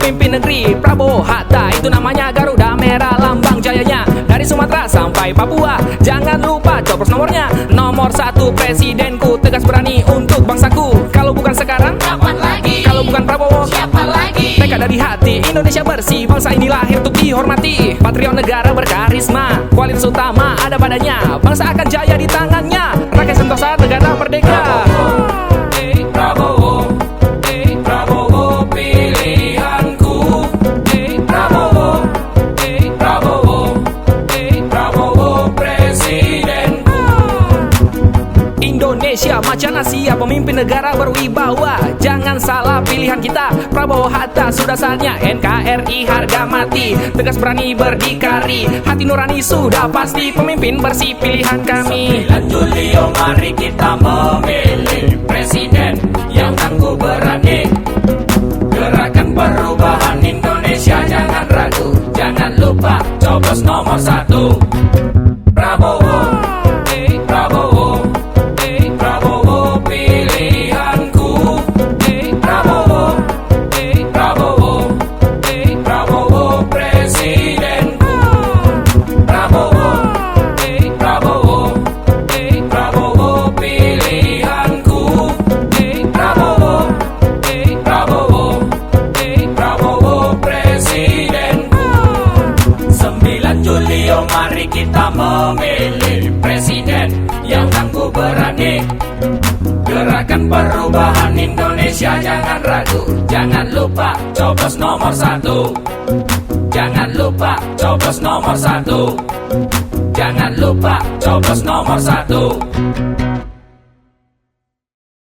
pemimpin negeri. Prabowo Hatta, itu namanya Garuda Merah lambang jayanya. Dari Sumatera sampai Papua, jangan lupa coblos nomornya. Nomor 1 presidenku, tegas berani untuk bangsaku. Kalau bukan sekarang, Kapan lagi? kalau bukan Prabowo, Siapa lagi? tekad dari hati, Indonesia bersih, bangsa ini lahir untuk dihormati. Patriot negara berkarisma, kualitas utama ada padanya. Bangsa akan jaya di tangannya, rakyat sentosa negara merdeka. Prabowo, Prabowo pilihanku. Prabowo, Prabowo, Prabowo presidenku. Indonesia macan Asia, pemimpin negara berwibawa. Jangan salah pilihan kita, Prabowo Hatta sudah saatnya. NKRI harga mati, tegas berani berdikari. Hati nurani sudah pasti, pemimpin bersih pilihan kami. 9 Juli, mari kita memilih presiden yang tangguh berani. Gerakan perubahan Indonesia, jangan ragu, jangan lupa coblos nomor 1 Prabowo. Prabowo, Prabowo pilihanku. Prabowo, Prabowo, Prabowo presidenku. Prabowo, Prabowo, Prabowo pilihanku. Prabowo, Prabowo, Prabowo presidenku. 9 Juli, mari kita memilih presiden yang tangguh berani. Gerakan perubahan Indonesia, jangan ragu, jangan lupa coblos nomor 1. Jangan lupa coblos nomor 1. Jangan lupa coblos nomor 1.